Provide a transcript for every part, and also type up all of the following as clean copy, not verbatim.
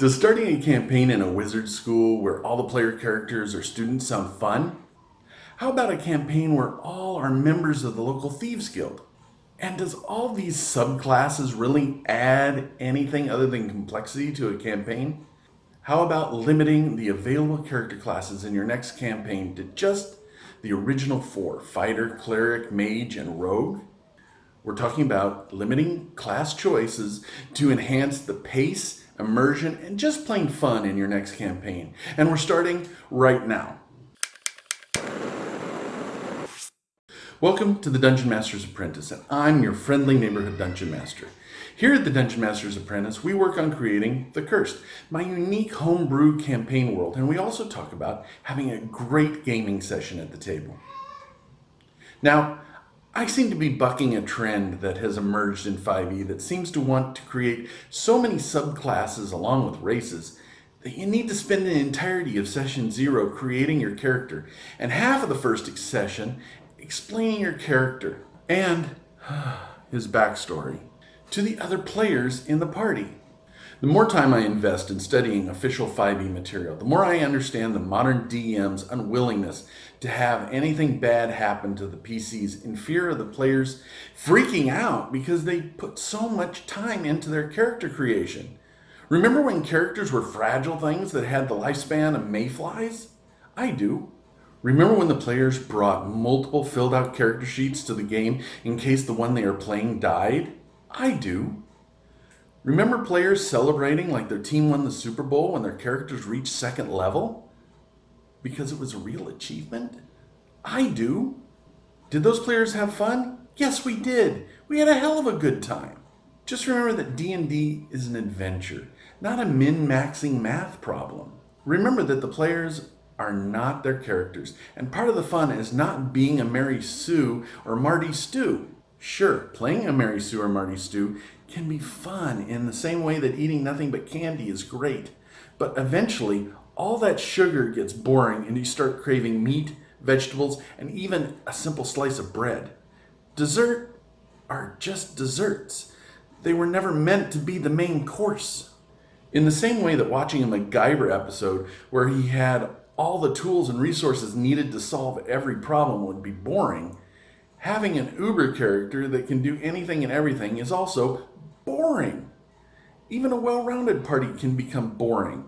Does starting a campaign in a wizard school where all the player characters are students sound fun? How about a campaign where all are members of the local Thieves Guild? And does all these subclasses really add anything other than complexity to a campaign? How about limiting the available character classes in your next campaign to just the original 4, fighter, cleric, mage, and rogue? We're talking about limiting class choices to enhance the pace, immersion, and just plain fun in your next campaign. And we're starting right now. Welcome to the Dungeon Master's Apprentice, and I'm your friendly neighborhood Dungeon Master. Here at the Dungeon Master's Apprentice, we work on creating The Cursed, my unique homebrew campaign world, and we also talk about having a great gaming session at the table. Now, I seem to be bucking a trend that has emerged in 5e that seems to want to create so many subclasses along with races that you need to spend the entirety of session 0 creating your character and half of the first session explaining your character and his backstory to the other players in the party. The more time I invest in studying official 5e material, the more I understand the modern DM's unwillingness to have anything bad happen to the PCs in fear of the players freaking out because they put so much time into their character creation. Remember when characters were fragile things that had the lifespan of mayflies? I do. Remember when the players brought multiple filled out character sheets to the game in case the one they are playing died? I do. Remember players celebrating like their team won the Super Bowl when their characters reached second level? Because it was a real achievement? I do. Did those players have fun? Yes, we did. We had a hell of a good time. Just remember that D&D is an adventure, not a min-maxing math problem. Remember that the players are not their characters, and part of the fun is not being a Mary Sue or Marty Stew. Sure, playing a Mary Sue or Marty Stew can be fun in the same way that eating nothing but candy is great. But eventually, all that sugar gets boring and you start craving meat, vegetables, and even a simple slice of bread. Dessert are just desserts. They were never meant to be the main course. In the same way that watching a MacGyver episode where he had all the tools and resources needed to solve every problem would be boring, having an Uber character that can do anything and everything is also boring. Even a well-rounded party can become boring.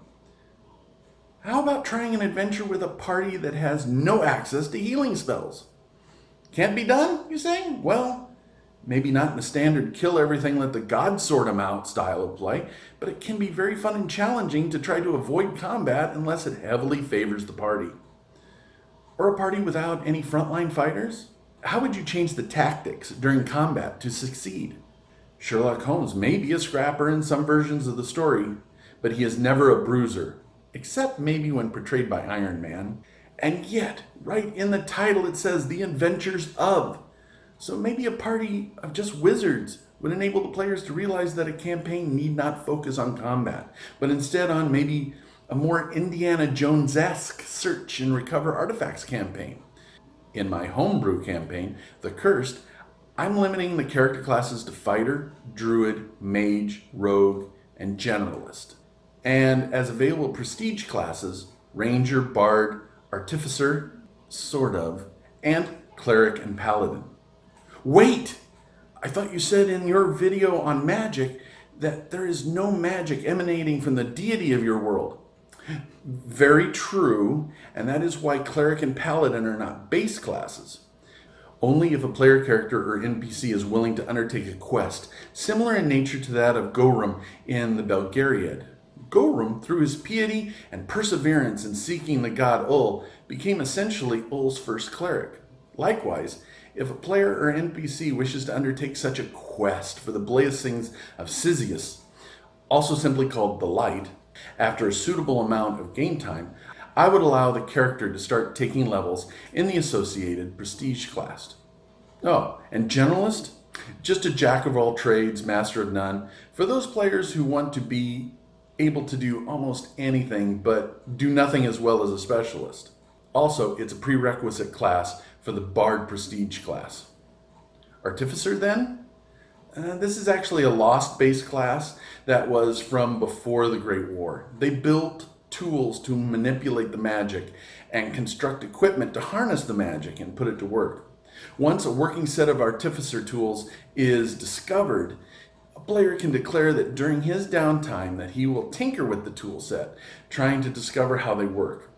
How about trying an adventure with a party that has no access to healing spells? Can't be done, you say? Well, maybe not in the standard kill everything, let the gods sort 'em out style of play, but it can be very fun and challenging to try to avoid combat unless it heavily favors the party. Or a party without any frontline fighters? How would you change the tactics during combat to succeed? Sherlock Holmes may be a scrapper in some versions of the story, but he is never a bruiser, except maybe when portrayed by Iron Man. And yet, right in the title it says The Adventures of. So maybe a party of just wizards would enable the players to realize that a campaign need not focus on combat, but instead on maybe a more Indiana Jones-esque search and recover artifacts campaign. In my homebrew campaign, The Cursed, I'm limiting the character classes to fighter, druid, mage, rogue, and generalist. And as available prestige classes, ranger, bard, artificer, sort of, and cleric and paladin. Wait! I thought you said in your video on magic that there is no magic emanating from the deity of your world. Very true, and that is why cleric and paladin are not base classes. Only if a player character or NPC is willing to undertake a quest, similar in nature to that of Gorum in the Belgariad. Gorum, through his piety and perseverance in seeking the god Ul, became essentially Ul's first cleric. Likewise, if a player or NPC wishes to undertake such a quest for the blessings of Sisyphus, also simply called the Light, after a suitable amount of game time, I would allow the character to start taking levels in the associated prestige class. Oh, and generalist? Just a jack of all trades, master of none, for those players who want to be able to do almost anything but do nothing as well as a specialist. Also, it's a prerequisite class for the bard prestige class. Artificer then? This is actually a lost base class that was from before the Great War. They built tools to manipulate the magic and construct equipment to harness the magic and put it to work. Once a working set of artificer tools is discovered, a player can declare that during his downtime that he will tinker with the tool set, trying to discover how they work.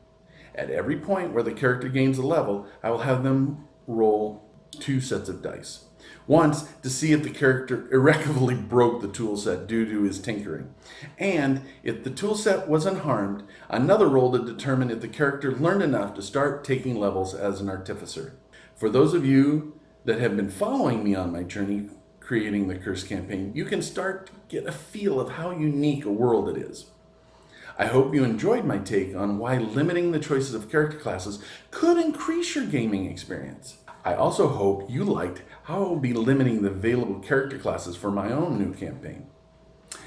At every point where the character gains a level, I will have them roll 2 sets of dice. Once to see if the character irrecoverably broke the tool set due to his tinkering. And if the tool set was unharmed, another roll to determine if the character learned enough to start taking levels as an artificer. For those of you that have been following me on my journey creating the Curse campaign, you can start to get a feel of how unique a world it is. I hope you enjoyed my take on why limiting the choices of character classes could increase your gaming experience. I also hope you liked how I will be limiting the available character classes for my own new campaign.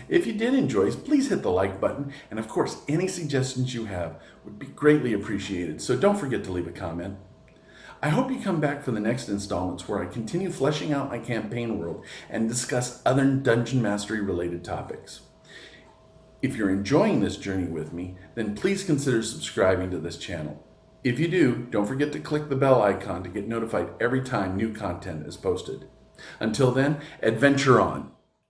If you did enjoy, please hit the like button, and of course, any suggestions you have would be greatly appreciated, so don't forget to leave a comment. I hope you come back for the next installments where I continue fleshing out my campaign world and discuss other Dungeon Mastery related topics. If you're enjoying this journey with me, then please consider subscribing to this channel. If you do, don't forget to click the bell icon to get notified every time new content is posted. Until then, adventure on!